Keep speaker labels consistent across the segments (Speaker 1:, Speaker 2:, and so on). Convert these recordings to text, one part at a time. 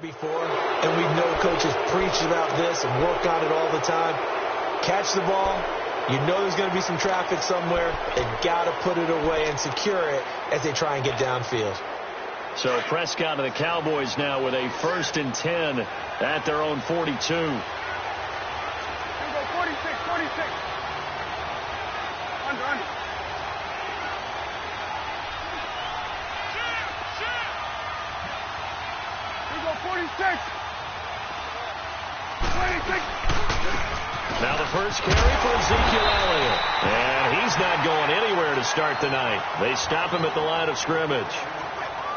Speaker 1: before, and we know coaches preach about this and work on it all the time. Catch the ball. You know there's going to be some traffic somewhere. They've got to put it away and secure it as they try and get downfield.
Speaker 2: So Prescott and the Cowboys now with a 1st and 10 at their own 42.
Speaker 3: 46, 46. Under. 46. 26.
Speaker 2: Now the first carry for Ezekiel Elliott. And he's not going anywhere to start the night. They stop him at the line of scrimmage.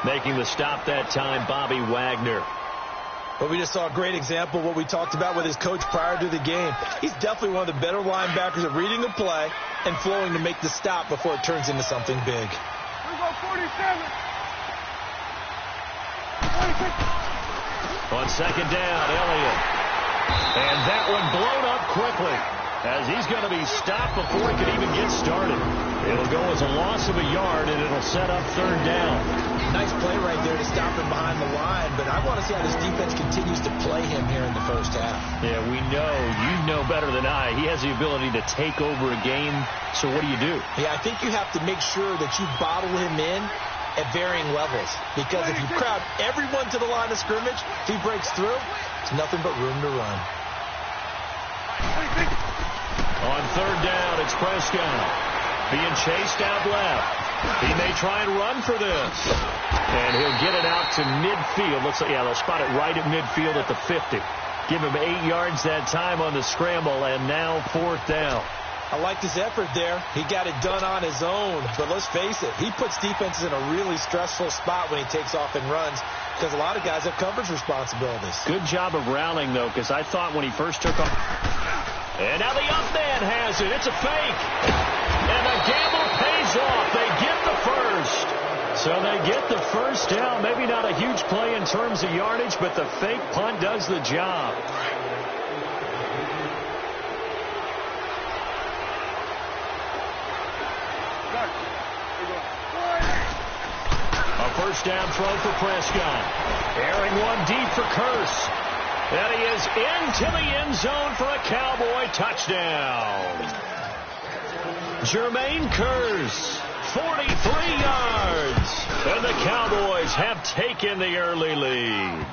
Speaker 2: Making the stop that time, Bobby Wagner.
Speaker 1: But we just saw a great example of what we talked about with his coach prior to the game. He's definitely one of the better linebackers at reading a play and flowing to make the stop before it turns into something big.
Speaker 3: We go 47. 26.
Speaker 2: On second down, Elliott. And that one blown up quickly as he's going to be stopped before he can even get started. It'll go as a loss of a yard, and it'll set up 3rd down.
Speaker 1: Nice play right there to stop him behind the line, but I want to see how this defense continues to play him here in the first half.
Speaker 2: Yeah, we know. You know better than I. He has the ability to take over a game, so what do you do?
Speaker 1: Yeah, I think you have to make sure that you bottle him in at varying levels, because if you crowd everyone to the line of scrimmage, if he breaks through, it's nothing but room to run.
Speaker 2: On 3rd down, it's Prescott being chased out left. He may try and run for this. And he'll get it out to midfield. Looks like, yeah, they'll spot it right at midfield at the 50. Give him 8 yards that time on the scramble, and now 4th down.
Speaker 1: I like his effort there. He got it done on his own. But let's face it, he puts defenses in a really stressful spot when he takes off and runs, because a lot of guys have coverage responsibilities.
Speaker 2: Good job of rallying, though, because I thought when he first took off. And now the up man has it. It's a fake. And the gamble pays off. They get the first. So they get the first down. Maybe not a huge play in terms of yardage, but the fake punt does the job. A first down throw for Prescott. Airing one deep for Curse. And he is into the end zone for a Cowboy touchdown. Jermaine Curse, 43 yards. And the Cowboys have taken the early lead.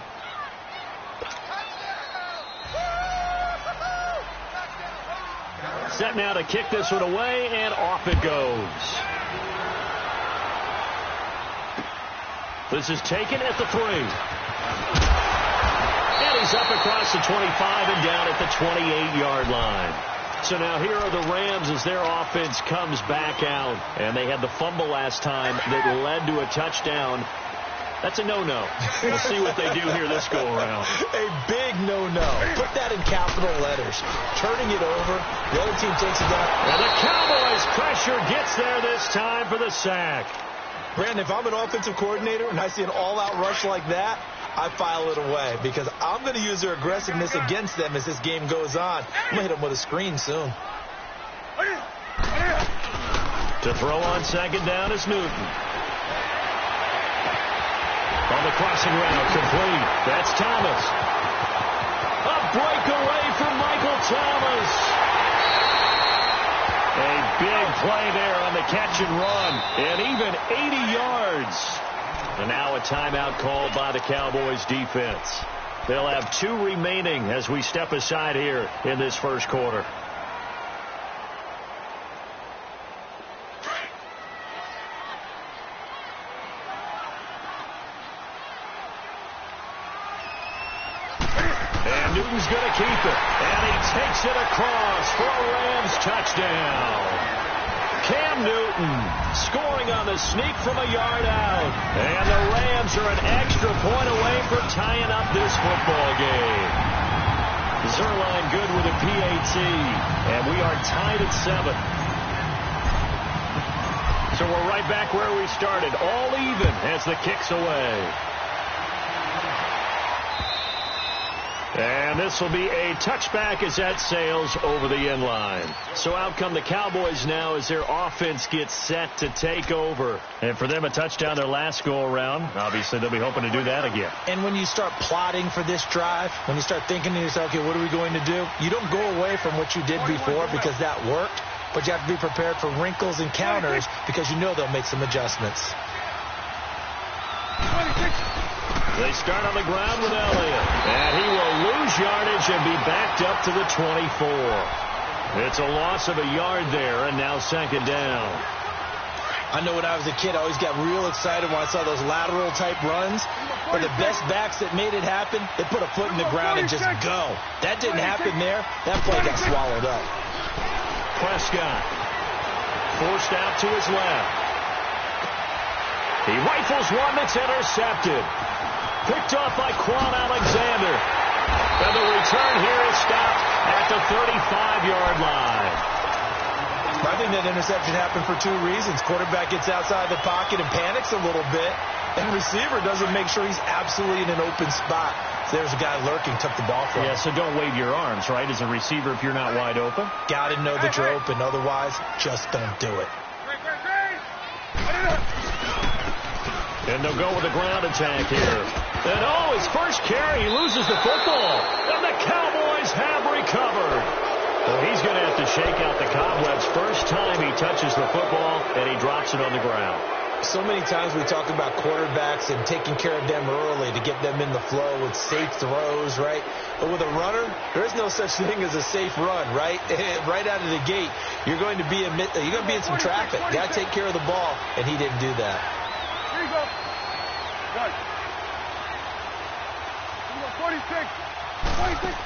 Speaker 2: Set now to kick this one away, and off it goes. This is taken at the 3. And he's up across the 25 and down at the 28-yard line. So now here are the Rams as their offense comes back out. And they had the fumble last time that led to a touchdown. That's a no-no. We'll see what they do here this go-around.
Speaker 1: A big no-no. Put that in capital letters. Turning it over. The other team takes it down.
Speaker 2: And the Cowboys' pressure gets there this time for the sack.
Speaker 1: Brandon, if I'm an offensive coordinator and I see an all-out rush like that, I file it away, because I'm going to use their aggressiveness against them as this game goes on. I'm going to hit them with a screen soon.
Speaker 2: To throw on second down is Newton. On the crossing route, complete. That's Thomas. A breakaway from Michael Thomas. A big play there on the catch and run. And even 80 yards. And now a timeout called by the Cowboys defense. They'll have 2 remaining as we step aside here in this first quarter. And Newton's going to keep it. And he takes it across for a Rams touchdown. Cam Newton scoring on the sneak from a yard out. And the Rams are an extra point away from tying up this football game. Zerline good with a PAT. And we are tied at 7. So we're right back where we started. All even as the kick's away. And And this will be a touchback as that sails over the end line. So out come the Cowboys now as their offense gets set to take over. And for them, a touchdown their last go-around. Obviously, they'll be hoping to do that again.
Speaker 1: And when you start plotting for this drive, when you start thinking to yourself, okay, what are we going to do? You don't go away from what you did before because that worked, but you have to be prepared for wrinkles and counters because you know they'll make some adjustments.
Speaker 2: They start on the ground with Elliott. And he will lose yardage and be backed up to the 24. It's a loss of a yard there, and now second down.
Speaker 1: I know when I was a kid, I always got real excited when I saw those lateral-type runs. But the best backs that made it happen, they put a foot in the ground and just go. That didn't happen there. That play got swallowed up.
Speaker 2: Prescott forced out to his left. He rifles one that's intercepted. Picked off by Quan Alexander. And the return here is stopped at the 35-yard line.
Speaker 1: I think that interception happened for two reasons. Quarterback gets outside the pocket and panics a little bit. And receiver doesn't make sure he's absolutely in an open spot. So there's a guy lurking, took the ball from him.
Speaker 2: Yeah, so don't wave your arms, right, as a receiver if you're not wide open.
Speaker 1: Got to know that you're open. Otherwise, just don't do it.
Speaker 2: And they'll go with a ground attack here. And his first carry, he loses the football. And the Cowboys have recovered. Well, he's going to have to shake out the cobwebs first time he touches the football, and he drops it on the ground.
Speaker 1: So many times we talk about quarterbacks and taking care of them early to get them in the flow with safe throws, right? But with a runner, there is no such thing as a safe run, right? Right out of the gate, you're going to be in some traffic. You got to take care of the ball, and he didn't do that.
Speaker 3: Here you go. Good. Here you go, 46. 46.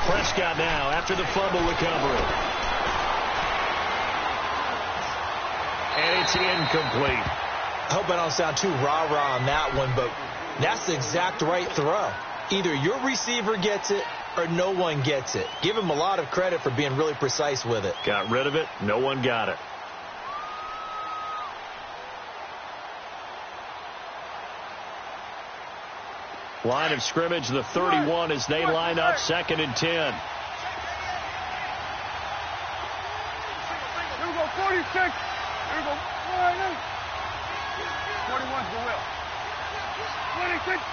Speaker 2: Prescott now after the fumble recovery. And it's incomplete.
Speaker 1: I hope I don't sound too rah-rah on that one, but that's the exact right throw. Either your receiver gets it or no one gets it. Give him a lot of credit for being really precise with it.
Speaker 2: Got rid of it. No one got it. Line of scrimmage, the 31 as they line up, 2nd and 10.
Speaker 3: Here we go, 46. Here we go, 41's the will. 26.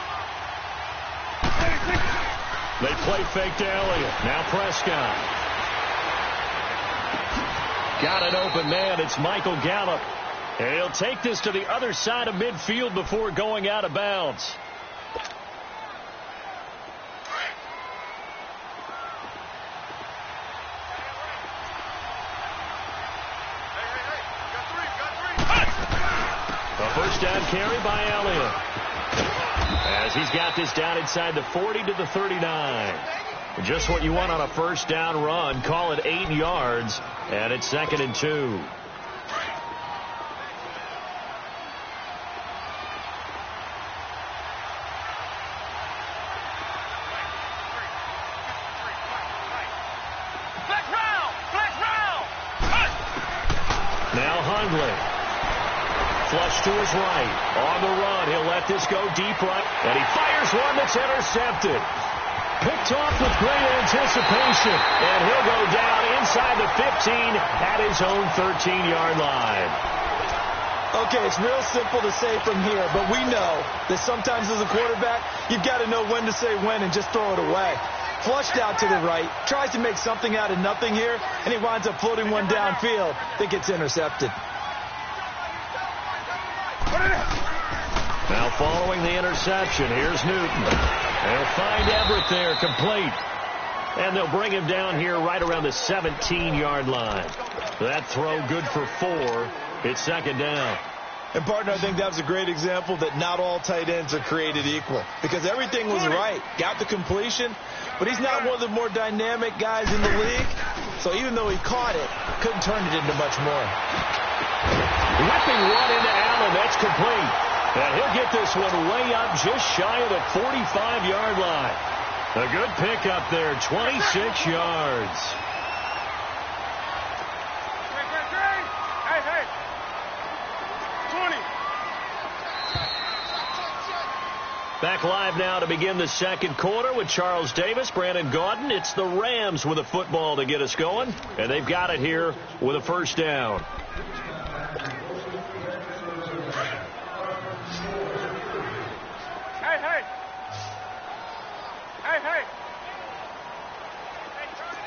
Speaker 3: 26.
Speaker 2: They play fake to Elliott. Now Prescott. Got an open man. It's Michael Gallup. And he'll take this to the other side of midfield before going out of bounds. First down carry by Elliott. As he's got this down inside the 40 to the 39. Just what you want on a first down run. Call it 8 yards. And it's 2nd and 2. Now Hundley. Flush to his right. On the run. He'll let this go deep right. And he fires one that's intercepted. Picked off with great anticipation. And he'll go down inside the 15 at his own 13-yard line.
Speaker 1: Okay, it's real simple to say from here, but we know that sometimes as a quarterback, you've got to know when to say when and just throw it away. Flushed out to the right, tries to make something out of nothing here, and he winds up floating one downfield that gets intercepted.
Speaker 2: Now following the interception, here's Newton. They'll find Everett there, complete. And they'll bring him down here right around the 17-yard line. That throw good for 4. It's 2nd down.
Speaker 1: And, partner, I think that was a great example that not all tight ends are created equal. Because everything was right. Got the completion, but he's not one of the more dynamic guys in the league. So even though he caught it, couldn't turn it into much more.
Speaker 2: Whipping one into Allen. That's complete. And he'll get this one way up just shy of the 45-yard line. A good pickup there, 26 yards. Back live now to begin the second quarter with Charles Davis, Brandon Gaudin. It's the Rams with a football to get us going, and they've got it here with a first down.
Speaker 3: Hey, hey. Hey, hey.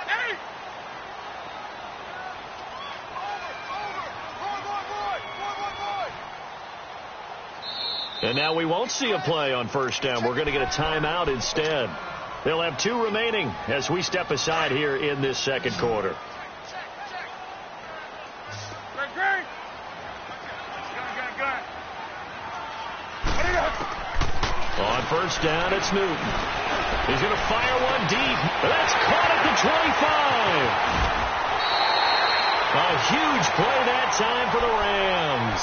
Speaker 3: Hey.
Speaker 2: And now we won't see a play on first down. We're going to get a timeout instead. They'll have 2 remaining as we step aside here in this second quarter. On first down, it's Newton. He's going to fire one deep. That's caught at the 25. A huge play that time for the Rams.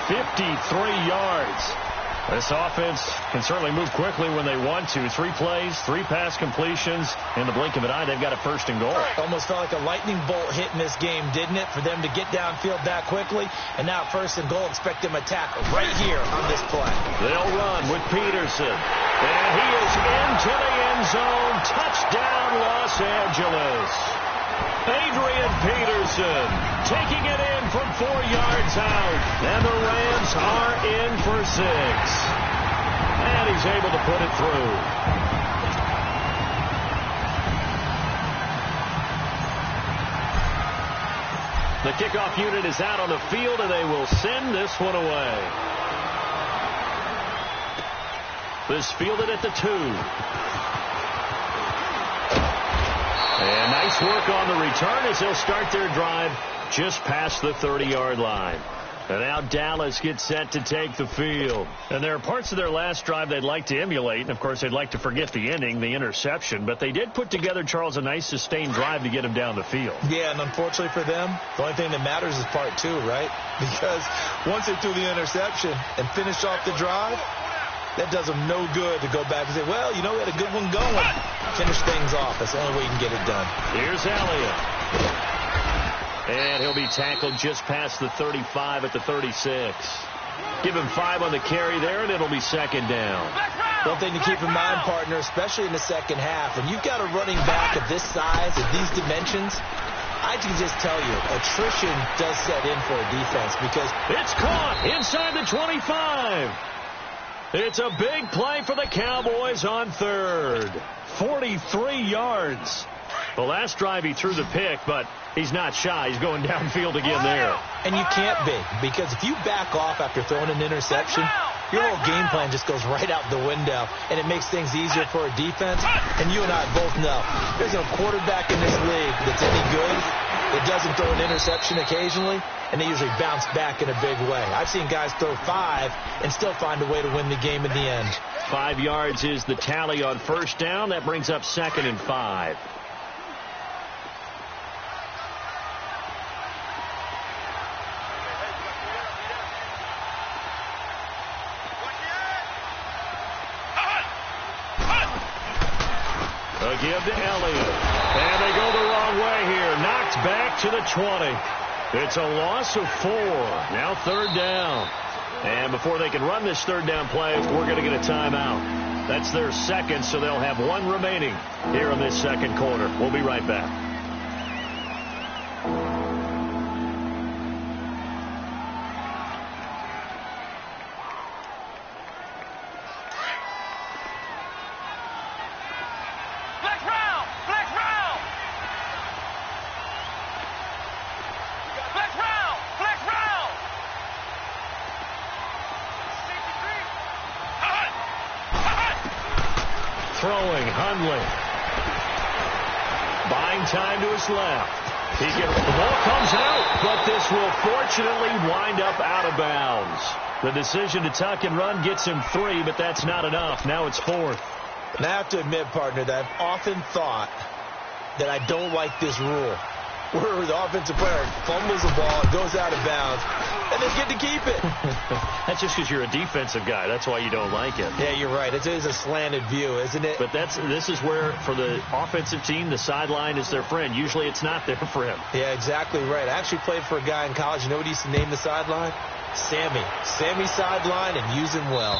Speaker 2: 53 yards. This offense can certainly move quickly when they want to. 3 plays, 3 pass completions. In the blink of an eye, they've got a first and goal.
Speaker 1: Almost felt like a lightning bolt hit in this game, didn't it? For them to get downfield that quickly. And now first and goal, expect them to tackle right here on this play.
Speaker 2: They'll run with Peterson. And he is into the end zone. Touchdown, Los Angeles. Adrian Peterson taking it in from 4 yards out. And the Rams are in for 6. And he's able to put it through. The kickoff unit is out on the field, and they will send this one away. This fielded at the 2. And nice work on the return as they'll start their drive just past the 30-yard line. And now Dallas gets set to take the field. And there are parts of their last drive they'd like to emulate. And, of course, they'd like to forget the ending, the interception. But they did put together, Charles, a nice sustained drive to get them down the field.
Speaker 1: Yeah, and unfortunately for them, the only thing that matters is part 2, right? Because once they threw the interception and finished off the drive, that does them no good to go back and say, well, you know, we had a good one going. Finish things off. That's the only way you can get it done.
Speaker 2: Here's Elliott. And he'll be tackled just past the 35 at the 36. Give him 5 on the carry there, and it'll be second down.
Speaker 1: One thing to keep in mind, partner, especially in the second half, when you've got a running back of this size, of these dimensions, I can just tell you, attrition does set in for a defense because
Speaker 2: it's caught inside the 25. It's a big play for the Cowboys on third. 43 yards. The last drive he threw the pick, but he's not shy. He's going downfield again there.
Speaker 1: And you can't be, because if you back off after throwing an interception, your whole game plan just goes right out the window, and it makes things easier for a defense. And you and I both know there's no quarterback in this league that's any good that doesn't throw an interception occasionally, and they usually bounce back in a big way. I've seen guys throw 5 and still find a way to win the game in the end.
Speaker 2: 5 yards is the tally on first down. That brings up second and 5. A give to Elliott. And they go the wrong way here. Knocked back to the 20. It's a loss of 4. Now third down. And before they can run this third down play, we're going to get a timeout. That's their second, so they'll have 1 remaining here in this second quarter. We'll be right back. Throwing, Hundley. Buying time to his left. The ball comes out, but this will fortunately wind up out of bounds. The decision to tuck and run gets him 3, but that's not enough. Now it's 4th.
Speaker 1: And I have to admit, partner, that I've often thought that I don't like this rule, where the offensive player fumbles the ball, it goes out of bounds, and they get to keep it.
Speaker 2: That's just because you're a defensive guy. That's why you don't like it.
Speaker 1: Yeah, you're right. It is a slanted view, isn't it?
Speaker 2: But this is where, for the offensive team, the sideline is their friend. Usually it's not there for him.
Speaker 1: Yeah, exactly right. I actually played for a guy in college. You know what he used to name the sideline? Sammy. Sammy sideline, and use him well.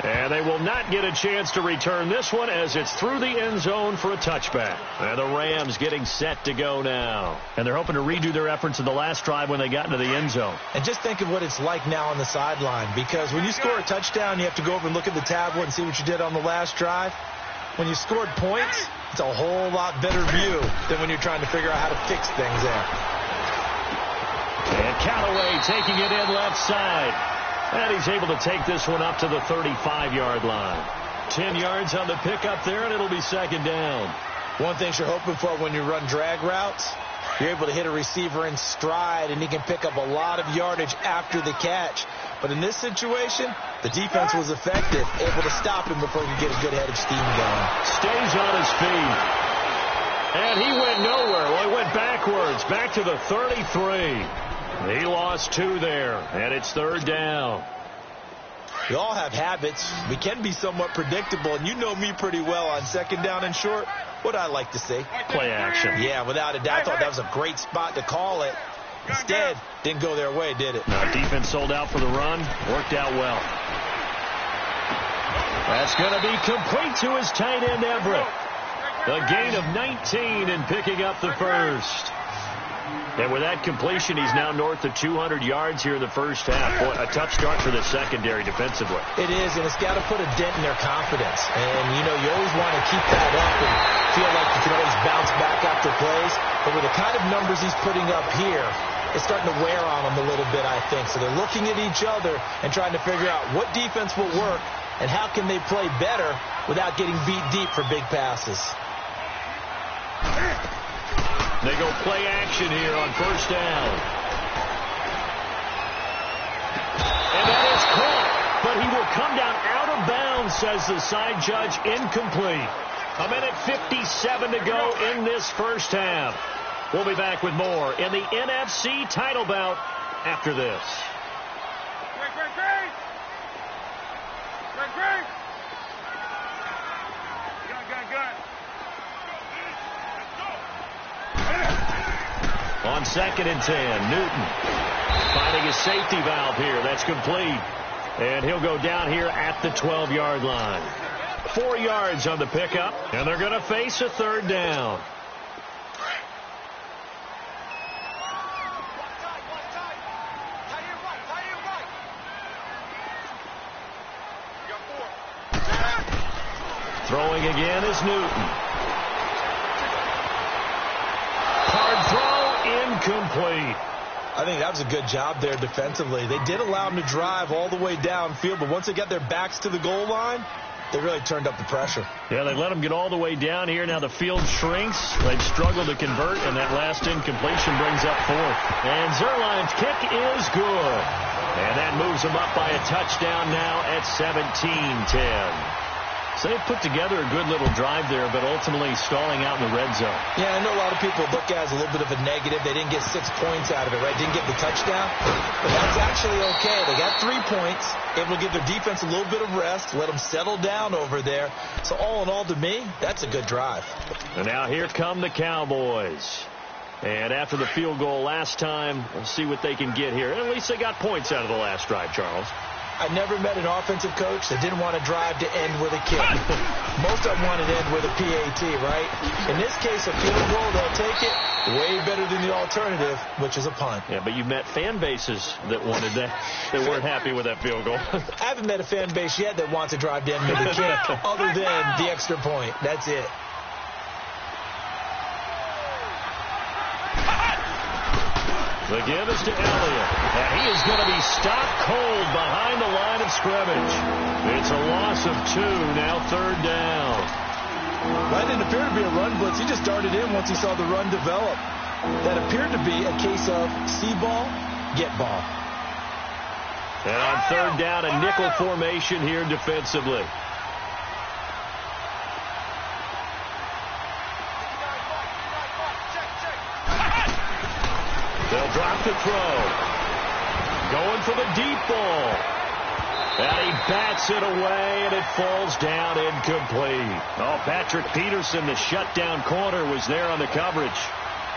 Speaker 2: And they will not get a chance to return this one as it's through the end zone for a touchback. And the Rams getting set to go now. And they're hoping to redo their efforts in the last drive when they got into the end zone.
Speaker 1: And just think of what it's like now on the sideline, because when you score a touchdown, you have to go over and look at the tablet and see what you did on the last drive. When you scored points, it's a whole lot better view than when you're trying to figure out how to fix things there.
Speaker 2: And Callaway taking it in left side. And he's able to take this one up to the 35-yard line. 10 yards on the pickup there, and it'll be second down.
Speaker 1: One thing you're hoping for when you run drag routes, you're able to hit a receiver in stride, and he can pick up a lot of yardage after the catch. But in this situation, the defense was effective, able to stop him before he could get a good head of steam going.
Speaker 2: Stays on his feet. And he went nowhere. Well, he went backwards, back to the 33. He lost 2 there, and it's third down.
Speaker 1: We all have habits. We can be somewhat predictable, and you know me pretty well on second down and short. What I like to see?
Speaker 2: Play action.
Speaker 1: Yeah, without a doubt. I thought that was a great spot to call it. Instead, didn't go their way, did it?
Speaker 2: No, defense sold out for the run. Worked out well. That's going to be complete to his tight end, Everett. A gain of 19 and picking up the first. And with that completion, he's now north of 200 yards here in the first half. Boy, a tough start for the secondary defensively.
Speaker 1: It is, and it's got to put a dent in their confidence. And, you know, you always want to keep that up and feel like you can always bounce back after plays. But with the kind of numbers he's putting up here, it's starting to wear on them a little bit, I think. So they're looking at each other and trying to figure out what defense will work and how can they play better without getting beat deep for big passes.
Speaker 2: They go play action here on first down. And that is caught, but he will come down out of bounds, says the side judge. Incomplete. 1:57 to go in this first half. We'll be back with more in the NFC title bout after this. On 2nd and 10, Newton finding a safety valve here. That's complete. And he'll go down here at the 12-yard line. 4 yards on the pickup, and they're going to face a third down. Throwing again is Newton. Hard throw. Incomplete.
Speaker 1: I think that was a good job there defensively. They did allow him to drive all the way downfield, but once they got their backs to the goal line, they really turned up the pressure.
Speaker 2: Yeah, they let him get all the way down here. Now the field shrinks. They've struggled to convert, and that last incompletion brings up 4th. And Zerline's kick is good. And that moves them up by a touchdown now at 17-10. So they put together a good little drive there, but ultimately stalling out in the red zone.
Speaker 1: Yeah, I know a lot of people look at it as a little bit of a negative. They didn't get 6 points out of it, right? Didn't get the touchdown. But that's actually okay. They got 3 points. Able to give their defense a little bit of rest, let them settle down over there. So all in all, to me, that's a good drive.
Speaker 2: And now here come the Cowboys. And after the field goal last time, we'll see what they can get here. At least they got points out of the last drive, Charles.
Speaker 1: I never met an offensive coach that didn't want to drive to end with a kick. Most of them wanted to end with a PAT, right? In this case, a field goal, they'll take it. Way better than the alternative, which is a punt.
Speaker 2: Yeah, but you've met fan bases that wanted that. They weren't happy with that field goal.
Speaker 1: I haven't met a fan base yet that wants to drive to end with a kick other than the extra point. That's it.
Speaker 2: The give is to Elliott. And he is going to be stopped cold behind the line of scrimmage. It's a loss of 2, now third down.
Speaker 1: That didn't appear to be a run blitz. He just darted in once he saw the run develop. That appeared to be a case of see ball, get ball.
Speaker 2: And on third down, a nickel formation here defensively. They'll drop the throw. Going for the deep ball. And he bats it away, and it falls down incomplete. Oh, Patrick Peterson, the shutdown corner, was there on the coverage.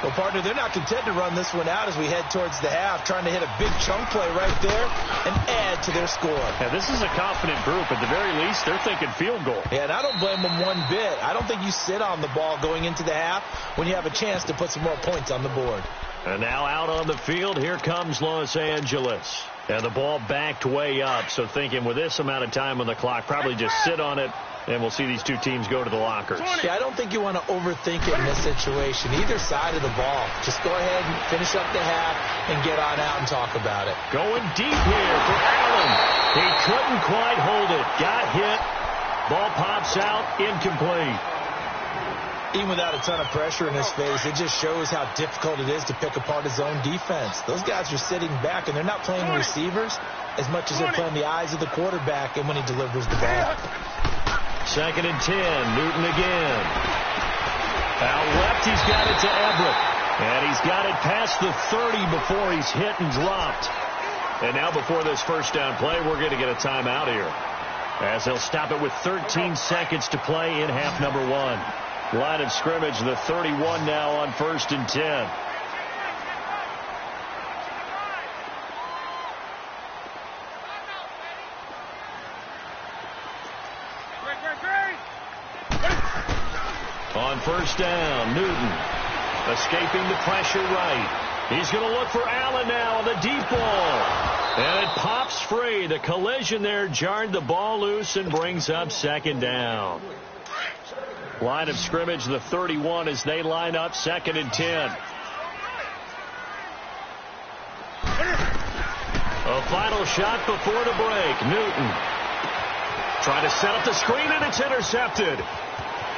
Speaker 1: Well, partner, they're not content to run this one out as we head towards the half, trying to hit a big chunk play right there and add to their score.
Speaker 2: Yeah, this is a confident group. At the very least, they're thinking field goal.
Speaker 1: Yeah, and I don't blame them one bit. I don't think you sit on the ball going into the half when you have a chance to put some more points on the board.
Speaker 2: And now out on the field, here comes Los Angeles. And the ball backed way up, so thinking with this amount of time on the clock, probably just sit on it, and we'll see these two teams go to the lockers.
Speaker 1: Yeah, I don't think you want to overthink it in this situation. Either side of the ball. Just go ahead and finish up the half and get on out and talk about it.
Speaker 2: Going deep here for Allen. He couldn't quite hold it. Got hit. Ball pops out. Incomplete.
Speaker 1: Even without a ton of pressure in his face, it just shows how difficult it is to pick apart his own defense. Those guys are sitting back, and they're not playing receivers as much as they're playing the eyes of the quarterback and when he delivers the ball.
Speaker 2: 2nd and 10. Newton again. Out left, he's got it to Everett. And he's got it past the 30 before he's hit and dropped. And now before this first down play, we're going to get a timeout here, as they'll stop it with 13 seconds to play in half number 1. Line of scrimmage, the 31 now on 1st and 10. On 1st down, Newton escaping the pressure right. He's going to look for Allen now on the deep ball. And it pops free. The collision there jarred the ball loose and brings up 2nd down. Line of scrimmage, the 31 as they line up 2nd and 10. A final shot before the break. Newton trying to set up the screen, and it's intercepted.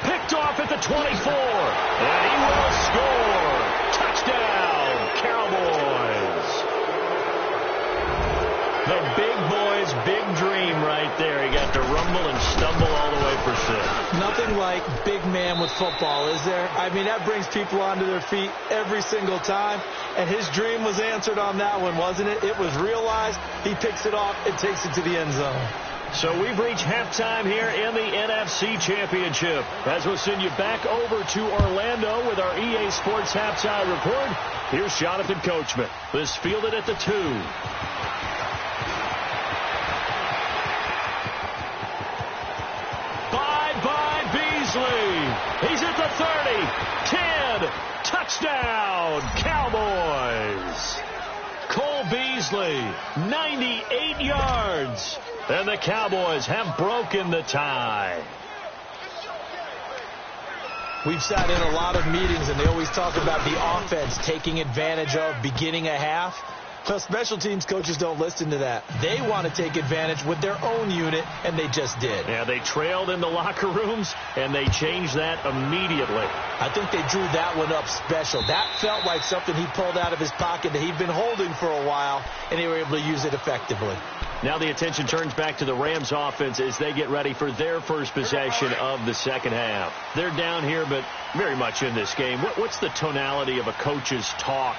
Speaker 2: Picked off at the 24. And he will score. Touchdown, Cowboys. The big boy's big dream right there. He got to rumble and stumble all the way for 6.
Speaker 1: Nothing like big man with football, is there? I mean, that brings people onto their feet every single time. And his dream was answered on that one, wasn't it? It was realized. He picks it off and takes it to the end zone.
Speaker 2: So we've reached halftime here in the NFC Championship. As we'll send you back over to Orlando with our EA Sports Halftime Report, here's Jonathan Coachman. This fielded at the 2. By Beasley. He's at the 30. 10. Touchdown, Cowboys. Cole Beasley, 98 yards. And the Cowboys have broken the tie.
Speaker 1: We've sat in a lot of meetings, and they always talk about the offense taking advantage of beginning a half. Well, special teams coaches don't listen to that. They want to take advantage with their own unit, and they just did.
Speaker 2: Yeah, they trailed in the locker rooms, and they changed that immediately.
Speaker 1: I think they drew that one up special. That felt like something he pulled out of his pocket that he'd been holding for a while, and they were able to use it effectively.
Speaker 2: Now the attention turns back to the Rams offense as they get ready for their first possession of the second half. They're down here, but very much in this game. What's the tonality of a coach's talk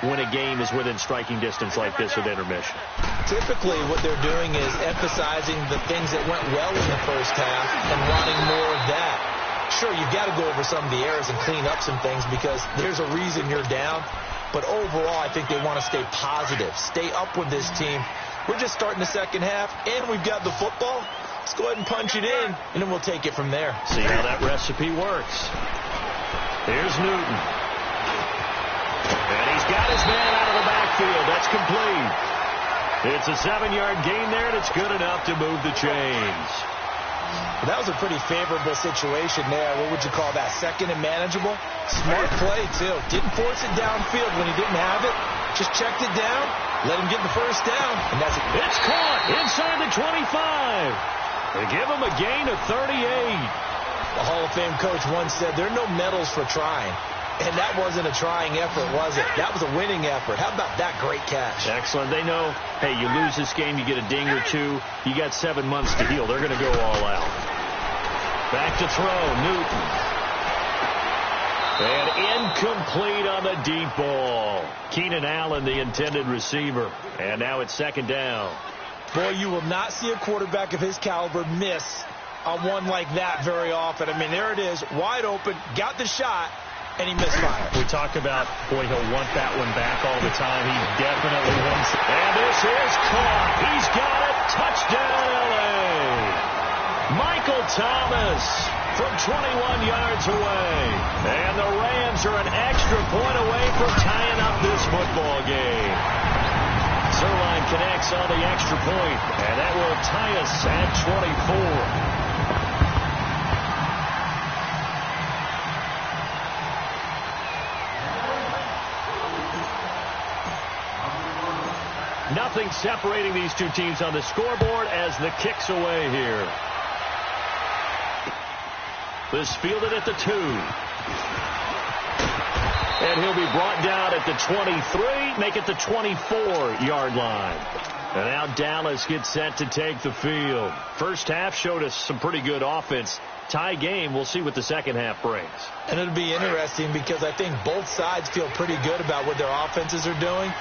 Speaker 2: when a game is within striking distance like this with intermission?
Speaker 1: Typically what they're doing is emphasizing the things that went well in the first half and wanting more of that. Sure, you've got to go over some of the errors and clean up some things because there's a reason you're down. But overall, I think they want to stay positive, stay up with this team. We're just starting the second half, and we've got the football. Let's go ahead and punch it in, and then we'll take it from there.
Speaker 2: See how that recipe works. Here's Newton. And he's got his man out of the backfield. That's complete. It's a 7-yard gain there, and it's good enough to move the chains.
Speaker 1: That was a pretty favorable situation there. What would you call that? Second and manageable? Smart play, too. Didn't force it downfield when he didn't have it. Just checked it down, let him get the first down, and that's it.
Speaker 2: It's caught inside the 25. They give him a gain of 38.
Speaker 1: The Hall of Fame coach once said, there are no medals for trying. And that wasn't a trying effort, was it? That was a winning effort. How about that great catch?
Speaker 2: Excellent. They know, hey, you lose this game, you get a ding or two. You got 7 months to heal. They're going to go all out. Back to throw, Newton. And incomplete on the deep ball. Keenan Allen, the intended receiver. And now it's second down.
Speaker 1: Boy, you will not see a quarterback of his caliber miss on one like that very often. I mean, there it is, wide open, got the shot, and he misfired.
Speaker 2: We talk about, boy, he'll want that one back all the time. He definitely wants it. And this is caught. He's got it. Touchdown, L.A. Michael Thomas from 21 yards away. And the Rams are an extra point away from tying up this football game. Zerline connects on the extra point, and that will tie us at 24. Nothing separating these two teams on the scoreboard as the kick's away here. This fielded at the 2. And he'll be brought down at the 23, make it the 24-yard line. And now Dallas gets set to take the field. First half showed us some pretty good offense. Tie game, we'll see what the second half brings.
Speaker 1: And it'll be interesting because I think both sides feel pretty good about what their offenses are doing.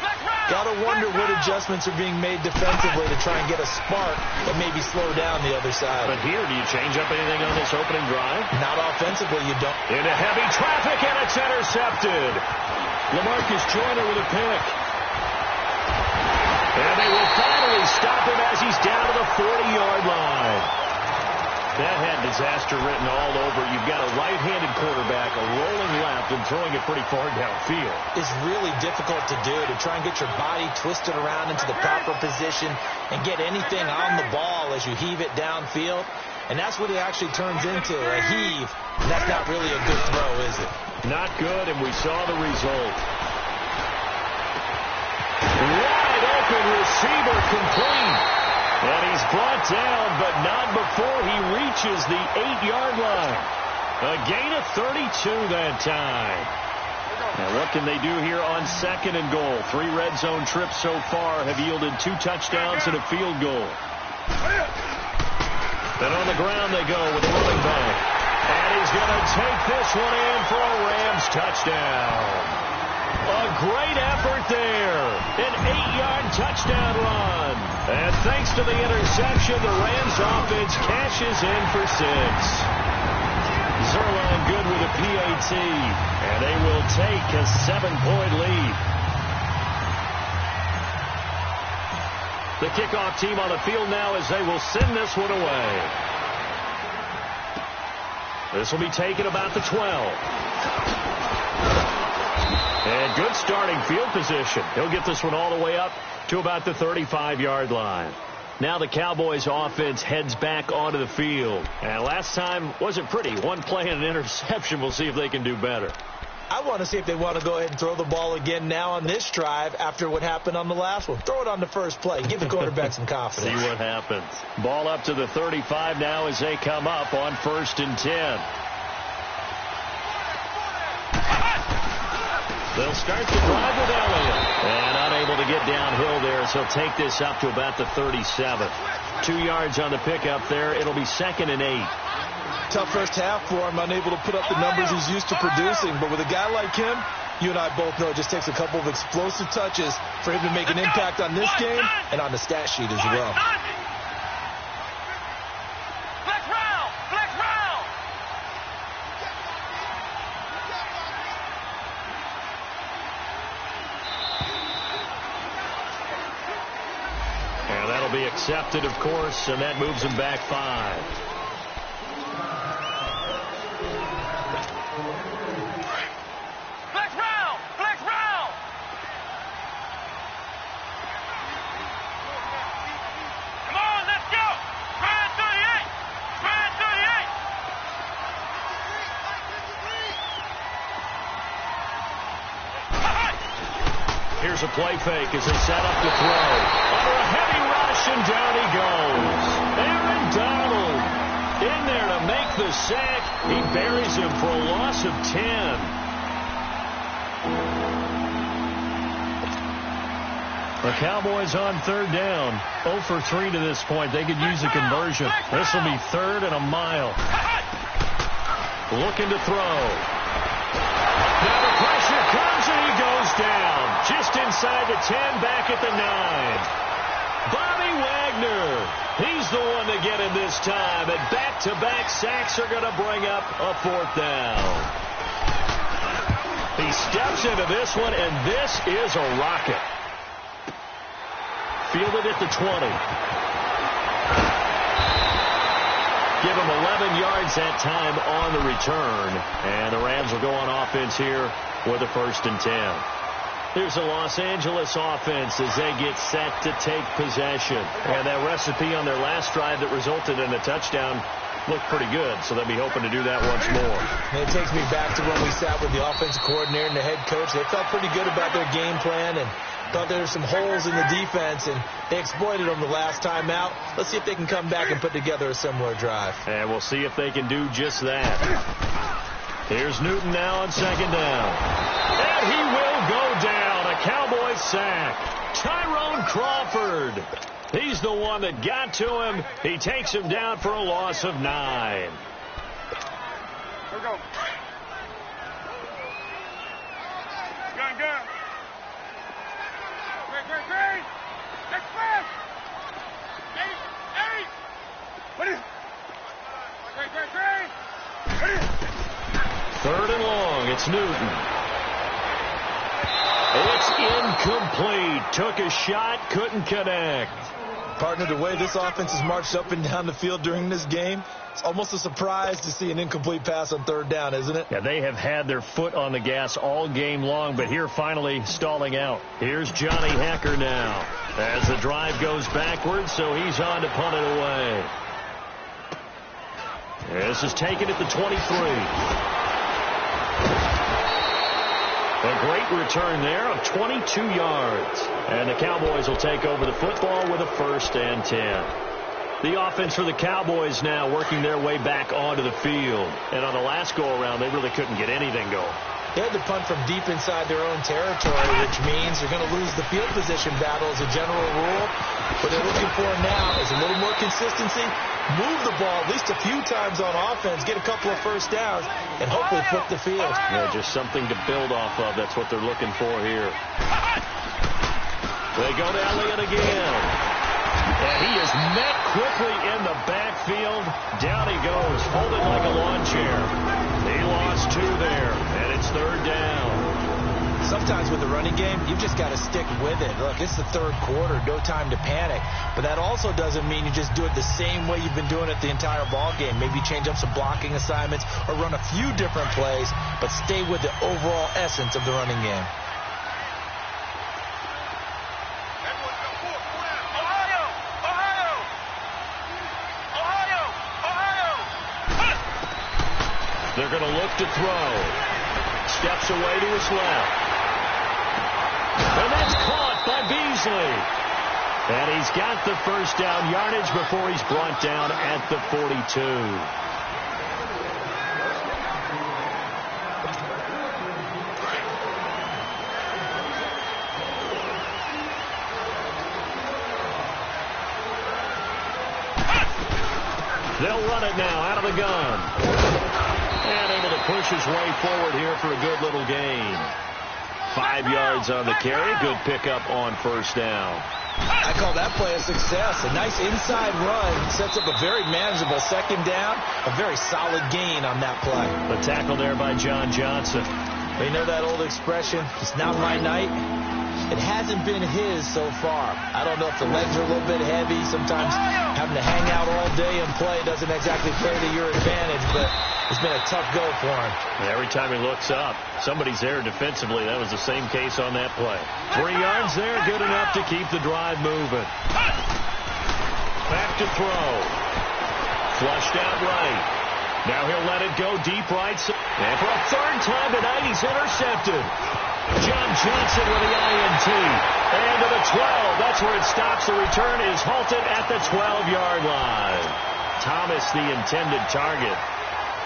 Speaker 1: Got to wonder what adjustments are being made defensively to try and get a spark and maybe slow down the other side.
Speaker 2: But here, do you change up anything on this opening drive?
Speaker 1: Not offensively, you don't.
Speaker 2: Into heavy traffic, and it's intercepted. LaMarcus Joyner with a pick. And they will finally stop him as he's down to the 40-yard line. That had disaster written all over. You've got a right-handed quarterback, a rolling left, and throwing it pretty far downfield.
Speaker 1: It's really difficult to do, to try and get your body twisted around into the proper position and get anything on the ball as you heave it downfield. And that's what it actually turns into, a heave. And that's not really a good throw, is it?
Speaker 2: Not good, and we saw the result. Wide open receiver complete. And he's brought down, but not before he reaches the 8-yard line. A gain of 32 that time. Now what can they do here on second and goal? 3 red zone trips so far have yielded 2 touchdowns and a field goal. And on the ground they go with a running back. And he's going to take this one in for a Rams touchdown. A great effort there. An 8-yard touchdown run. And thanks to the interception, the Rams offense cashes in for 6. Zerline good with a PAT. And they will take a 7-point lead. The kickoff team on the field now as they will send this one away. This will be taken about the 12. And good starting field position. He'll get this one all the way up to about the 35-yard line. Now the Cowboys offense heads back onto the field. And last time wasn't pretty. One play and an interception. We'll see if they can do better.
Speaker 1: I want to see if they want to go ahead and throw the ball again now on this drive after what happened on the last one. Throw it on the first play. Give the quarterback some confidence.
Speaker 2: See what happens. Ball up to the 35 now as they come up on 1st and 10. They'll start the drive with Elliott. And unable to get downhill there, so he'll take this up to about the 37. 2 yards on the pickup there. It'll be 2nd and 8.
Speaker 1: Tough first half for him, unable to put up the numbers he's used to producing. But with a guy like him, you and I both know it just takes a couple of explosive touches for him to make an impact on this game and on the stat sheet as well.
Speaker 2: And that'll be accepted, of course, and that moves him back 5. Here's a play fake as they set up to throw. Under a heavy rush, and down he goes. Aaron Donald in there to make the sack. He buries him for a loss of 10. The Cowboys on 3rd down. 0 for 3 to this point. They could use a conversion. This will be 3rd and a mile. Looking to throw. Now the pressure comes and he goes down. Just inside the 10, back at the 9. Bobby Wagner. He's the one to get him this time. And back-to-back sacks are going to bring up a 4th down. He steps into this one, and this is a rocket. Fielded at the 20. Give him 11 yards that time on the return. And the Rams will go on offense here with a 1st and 10. Here's the Los Angeles offense as they get set to take possession. And that recipe on their last drive that resulted in a touchdown looked pretty good, so they'll be hoping to do that once more.
Speaker 1: And it takes me back to when we sat with the offensive coordinator and the head coach. They felt pretty good about their game plan and thought there were some holes in the defense, and they exploited them the last time out. Let's see if they can come back and put together a similar drive.
Speaker 2: And we'll see if they can do just that. Here's Newton now on 2nd down. And he will go down. A Cowboys sack. Tyrone Crawford. He's the one that got to him. He takes him down for a loss of 9.
Speaker 3: Here we go. Gun. Great. Next pass. Eight. What is? Great. What is?
Speaker 2: 3rd and long. It's Newton. It's incomplete. Took a shot, couldn't connect.
Speaker 1: Partner, the way this offense has marched up and down the field during this game, it's almost a surprise to see an incomplete pass on 3rd down, isn't it?
Speaker 2: Yeah, they have had their foot on the gas all game long, but here finally stalling out. Here's Johnny Hacker now as the drive goes backwards, so he's on to punt it away. This is taken at the 23. A great return there of 22 yards. And the Cowboys will take over the football with a 1st and 10. The offense for the Cowboys now working their way back onto the field. And on the last go-around, they really couldn't get anything going.
Speaker 1: They had to punt from deep inside their own territory, which means they're going to lose the field position battle as a general rule. What they're looking for now is a little more consistency, move the ball at least a few times on offense, get a couple of 1st downs, and hopefully flip the field.
Speaker 2: Yeah, just something to build off of. That's what they're looking for here. They go to Elliott again. And he is met quickly in the backfield. Down he goes, folded like a lawn chair. He lost 2 there, and it's 3rd down.
Speaker 1: Sometimes with the running game, you've just got to stick with it. Look, it's the 3rd quarter, no time to panic. But that also doesn't mean you just do it the same way you've been doing it the entire ball game. Maybe change up some blocking assignments or run a few different plays, but stay with the overall essence of the running game.
Speaker 2: They're going to look to throw. Steps away to his left. And that's caught by Beasley. And he's got the 1st down yardage before he's brought down at the 42. They'll run it now out of the gun. And able to push his way forward here for a good little gain. 5 yards on the carry. Good pickup on 1st down.
Speaker 1: I call that play a success. A nice inside run sets up a very manageable 2nd down. A very solid gain on that play.
Speaker 2: The tackle there by John Johnson.
Speaker 1: You know that old expression, it's not my night? It hasn't been his so far. I don't know if the legs are a little bit heavy. Sometimes having to hang out all day and play doesn't exactly play to your advantage, but it's been a tough go for him.
Speaker 2: And every time he looks up, somebody's there defensively. That was the same case on that play. 3 yards there, good enough to keep the drive moving. Back to throw. Flushed out right. Now he'll let it go deep right. And for a 3rd time tonight, he's intercepted. John Johnson with the INT. And to the 12. That's where it stops. The return is halted at the 12-yard line. Thomas, the intended target.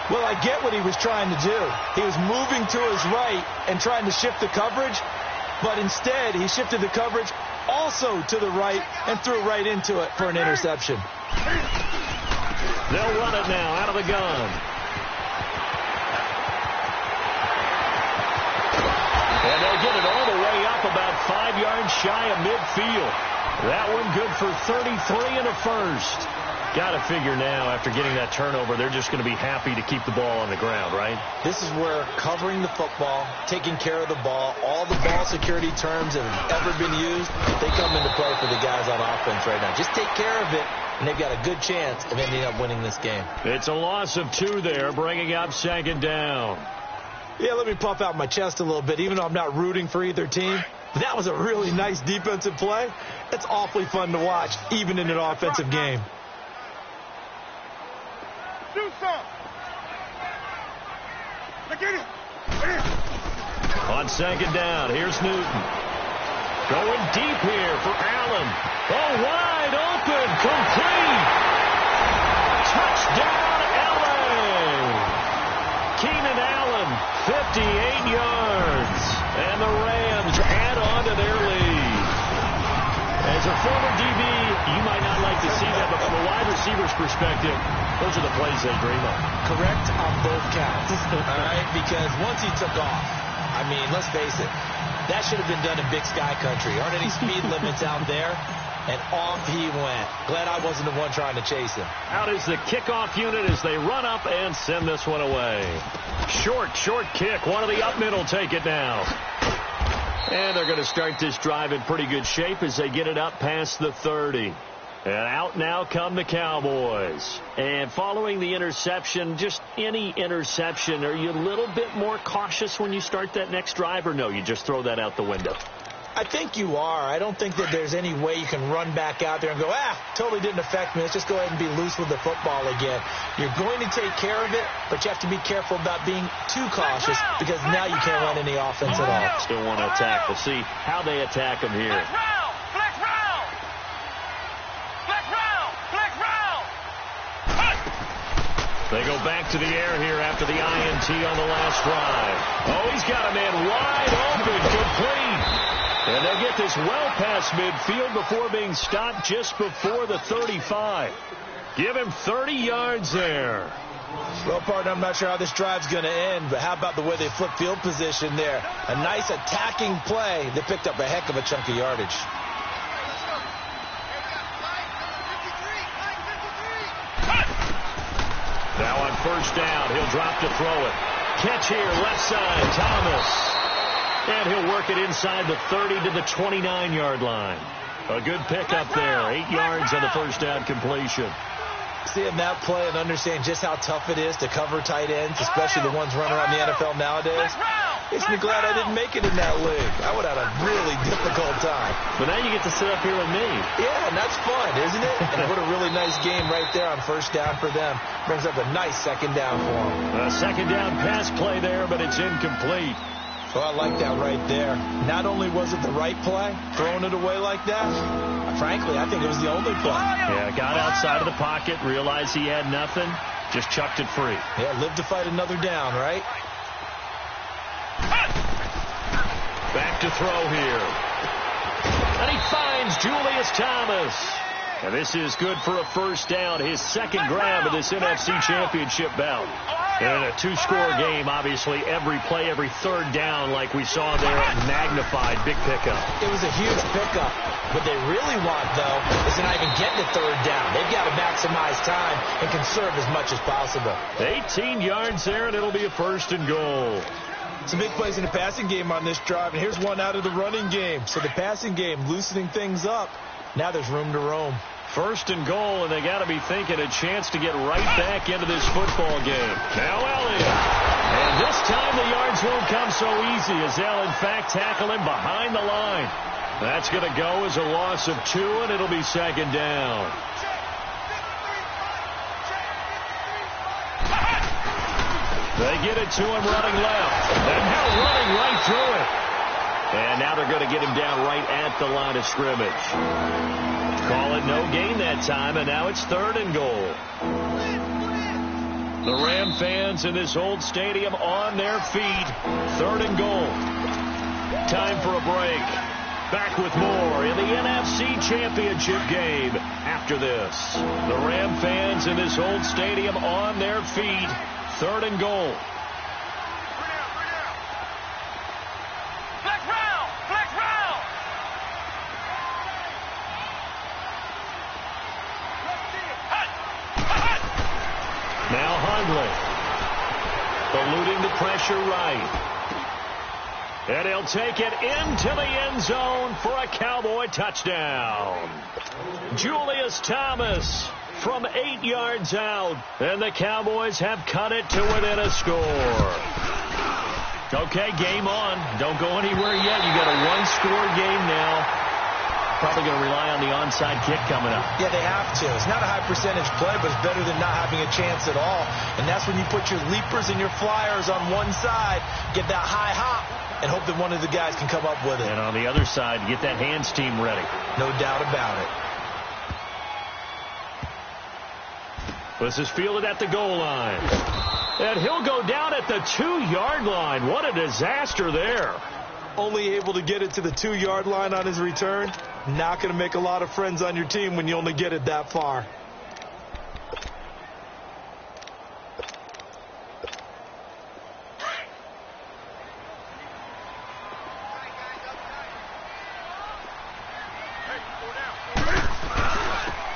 Speaker 1: Well, I get what he was trying to do. He was moving to his right and trying to shift the coverage, but instead he shifted the coverage also to the right and threw right into it for an interception.
Speaker 2: They'll run it now out of the gun. And they'll get it all the way up about 5 yards shy of midfield. That one good for 33 and a 1st. Got to figure now, after getting that turnover, they're just going to be happy to keep the ball on the ground, right?
Speaker 1: This is where covering the football, taking care of the ball, all the ball security terms that have ever been used, they come into play for the guys on offense right now. Just take care of it, and they've got a good chance of ending up winning this game.
Speaker 2: It's a loss of 2 there, bringing up 2nd down.
Speaker 1: Yeah, let me puff out my chest a little bit, even though I'm not rooting for either team. That was a really nice defensive play. It's awfully fun to watch, even in an offensive game.
Speaker 3: Do some. Get it.
Speaker 2: On 2nd down, here's Newton. Going deep here for Allen. Oh, wide open, complete. Touchdown, LA. Keenan Allen, 58 yards. And the Rams add on to their lead. As a former DB, you might not like to see that, but from a wide receiver's perspective, those are the plays they dream of.
Speaker 1: Correct on both counts, all right? Because once he took off, I mean, let's face it, that should have been done in Big Sky Country. Aren't any speed limits out there? And off he went. Glad I wasn't the one trying to chase him.
Speaker 2: Out is the kickoff unit as they run up and send this one away. Short kick. One of the up middle take it now. And they're going to start this drive in pretty good shape as they get it up past the 30. And out now come the Cowboys. And following the interception, just any interception, are you a little bit more cautious when you start that next drive, or no, you just throw that out the window?
Speaker 1: I think you are. I don't think that there's any way you can run back out there and go, totally didn't affect me. Let's just go ahead and be loose with the football again. You're going to take care of it, but you have to be careful about being too cautious because now you can't run any offense at all.
Speaker 2: Still want to attack. We'll see how they attack them here. They go back to the air here after the INT on the last drive. Oh, he's got a man wide open, complete. And they'll get this well past midfield before being stopped just before the 35. Give him 30 yards there.
Speaker 1: Well, partner, I'm not sure how this drive's going to end, but how about the way they flip field position there? A nice attacking play. They picked up a heck of a chunk of yardage.
Speaker 2: Now on 1st down, he'll drop to throw it. Catch here, left side, Thomas. And he'll work it inside the 30 to the 29-yard line. A good pickup there, 8 yards on the 1st down completion.
Speaker 1: Seeing that play and understand just how tough it is to cover tight ends, especially the ones running around the NFL nowadays, makes me glad I didn't make it in that league. I would have had a really difficult time.
Speaker 2: But now you get to sit up here with me.
Speaker 1: Yeah, and that's fun, isn't it? And what a really nice game right there on 1st down for them. Brings up a nice 2nd down for them.
Speaker 2: A 2nd down pass play there, but it's incomplete.
Speaker 1: Well, I like that right there. Not only was it the right play, throwing it away like that, frankly, I think it was the only play.
Speaker 2: Yeah, got outside of the pocket, realized he had nothing, just chucked it free.
Speaker 1: Yeah, live to fight another down, right?
Speaker 2: Back to throw here. And he finds Julius Thomas. And this is good for a 1st down, his 2nd grab of this NFC Championship bout. And a 2-score game, obviously, every play, every 3rd down, like we saw there, magnified, big pickup.
Speaker 1: It was a huge pickup. What they really want, though, is to not even get to 3rd down. They've got to maximize time and conserve as much as possible.
Speaker 2: 18 yards there, and it'll be a 1st and goal.
Speaker 1: Some big plays in the passing game on this drive, and here's one out of the running game. So the passing game loosening things up. Now there's room to roam.
Speaker 2: 1st and goal, and they got to be thinking a chance to get right back into this football game. Now Elliott. And this time the yards won't come so easy as they'll, in fact, tackle him behind the line. That's going to go as a loss of 2, and it'll be 2nd down. They get it to him running left. And now running right through it. And now they're going to get him down right at the line of scrimmage. Call it no gain that time, and now it's 3rd and goal. The Ram fans in this old stadium on their feet. 3rd and goal. Time for a break. Back with more in the NFC Championship game after this. The Ram fans in this old stadium on their feet. 3rd and goal. eluding the pressure right. And he'll take it into the end zone for a Cowboy touchdown. Julius Thomas from 8 yards out. And the Cowboys have cut it to within a score. Okay, game on. Don't go anywhere yet. You got a one-score game now. Probably going to rely on the onside kick coming up.
Speaker 1: Yeah, they have to. It's not a high percentage play, but it's better than not having a chance at all. And that's when you put your leapers and your flyers on one side, get that high hop, and hope that one of the guys can come up with it.
Speaker 2: And on the other side, get that hands team ready.
Speaker 1: No doubt about it.
Speaker 2: This is fielded at the goal line. And he'll go down at the 2-yard line. What a disaster there.
Speaker 1: Only able to get it to the 2-yard line on his return. Not going to make a lot of friends on your team when you only get it that far.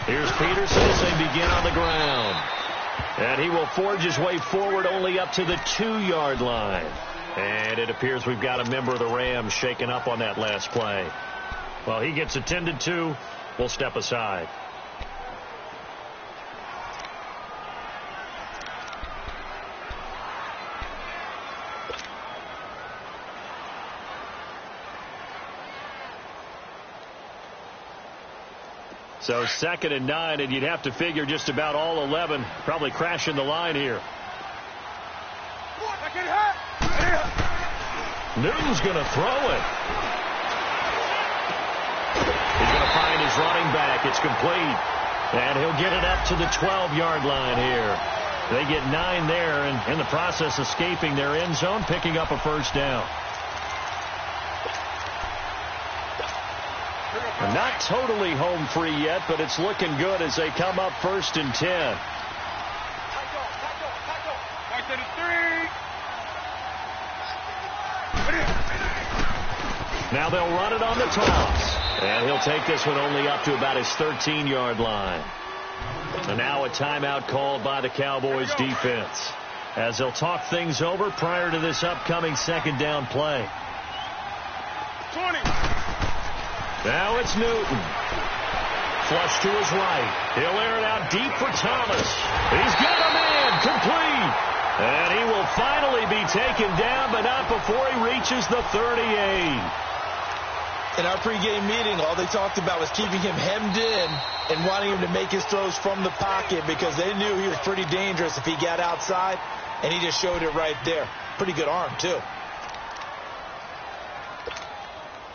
Speaker 2: Here's Peterson as they begin on the ground. And he will forge his way forward only up to the 2-yard line. And it appears we've got a member of the Rams shaken up on that last play. Well, he gets attended to. We'll step aside. So 2nd and 9, and you'd have to figure just about all 11 probably crashing the line here. Newton's going to throw it. He's going to find his running back. It's complete. And he'll get it up to the 12-yard line here. They get 9 there, and in the process escaping their end zone, picking up a first down. Not totally home free yet, but it's looking good as they come up 1st and 10. Now they'll run it on the toss. And he'll take this one only up to about his 13-yard line. And now a timeout called by the Cowboys defense, as they'll talk things over prior to this upcoming 2nd down play.
Speaker 3: 20.
Speaker 2: Now it's Newton. Flush to his right. He'll air it out deep for Thomas. He's got a man complete. And he will finally be taken down, but not before he reaches the 38.
Speaker 1: In our pregame meeting, all they talked about was keeping him hemmed in and wanting him to make his throws from the pocket because they knew he was pretty dangerous if he got outside, and he just showed it right there. Pretty good arm, too.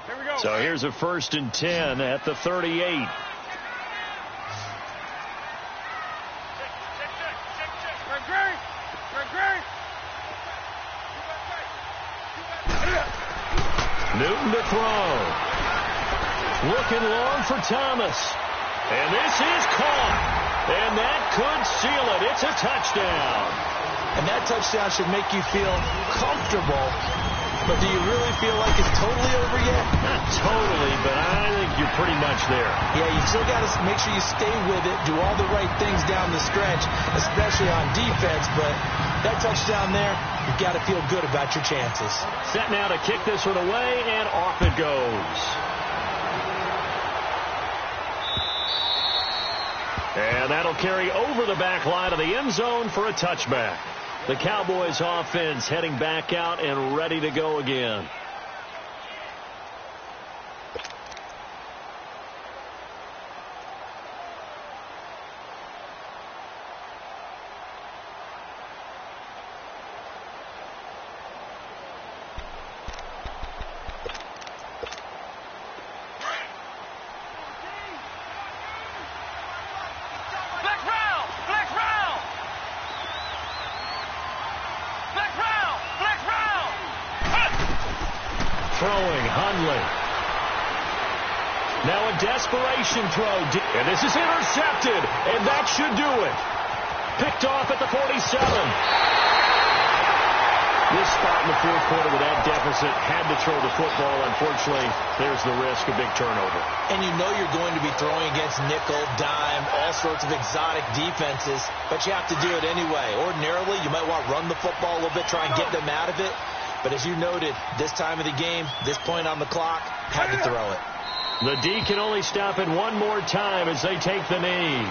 Speaker 3: Here we go.
Speaker 2: So here's a 1st and 10 at the 38. Newton to throw. Looking long for Thomas. And this is caught. And that could seal it. It's a touchdown.
Speaker 1: And that touchdown should make you feel comfortable. But do you really feel like it's totally over yet?
Speaker 2: Not totally, but I think you're pretty much there.
Speaker 1: Yeah, you still got to make sure you stay with it, do all the right things down the stretch, especially on defense. But that touchdown there, you've got to feel good about your chances.
Speaker 2: Set now to kick this one away, and off it goes. And that'll carry over the back line of the end zone for a touchback. The Cowboys offense heading back out and ready to go again. Throwing, Hundley. Now a desperation throw. And this is intercepted. And that should do it. Picked off at the 47. This spot in the fourth quarter with that deficit, had to throw the football. Unfortunately, there's the risk of big turnover.
Speaker 1: And you know you're going to be throwing against nickel, dime, all sorts of exotic defenses, but you have to do it anyway. Ordinarily, you might want to run the football a little bit, try and get them out of it. But as you noted, this time of the game, this point on the clock, had to throw it.
Speaker 2: The D can only stop it one more time as they take the knee.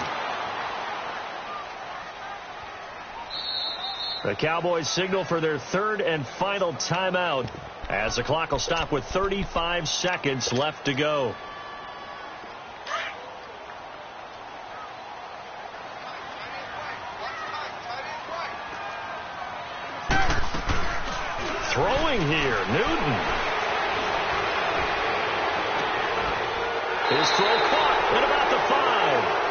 Speaker 2: The Cowboys signal for their third and final timeout as the clock will stop with 35 seconds left to go. Throwing here, Newton. His throw caught at about the 5.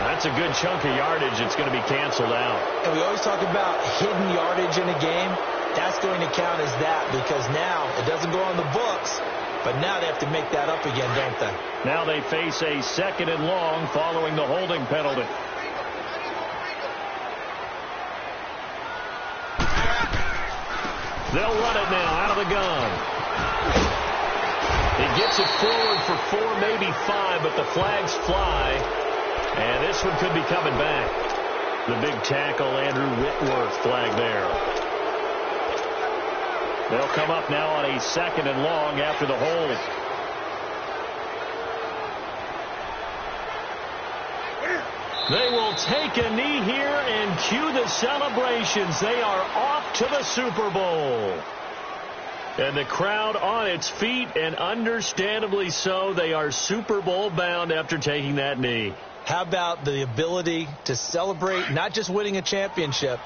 Speaker 2: That's a good chunk of yardage. It's going to be canceled out.
Speaker 1: And we always talk about hidden yardage in a game. That's going to count as that because now it doesn't go on the books, but now they have to make that up again, don't they?
Speaker 2: Now they face a 2nd and long following the holding penalty. They'll run it now out of the gun. He gets it forward for 4, maybe 5, but the flags fly. And this one could be coming back. The big tackle, Andrew Whitworth, flag there. They'll come up now on a 2nd and long after the hold. They will take a knee here and cue the celebrations. They are off to the Super Bowl. And the crowd on its feet, and understandably so. They are Super Bowl bound after taking that knee.
Speaker 1: How about the ability to celebrate not just winning a championship,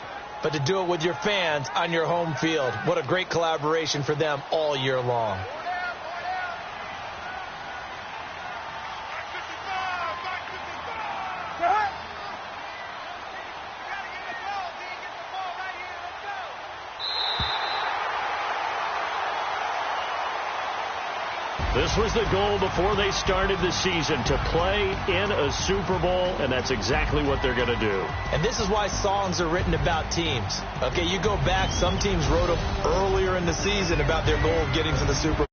Speaker 1: but to do it with your fans on your home field? What a great collaboration for them all year long.
Speaker 2: This was the goal before they started the season, to play in a Super Bowl, and that's exactly what they're going to do.
Speaker 1: And this is why songs are written about teams. Okay, you go back, some teams wrote them earlier in the season about their goal of getting to the Super Bowl.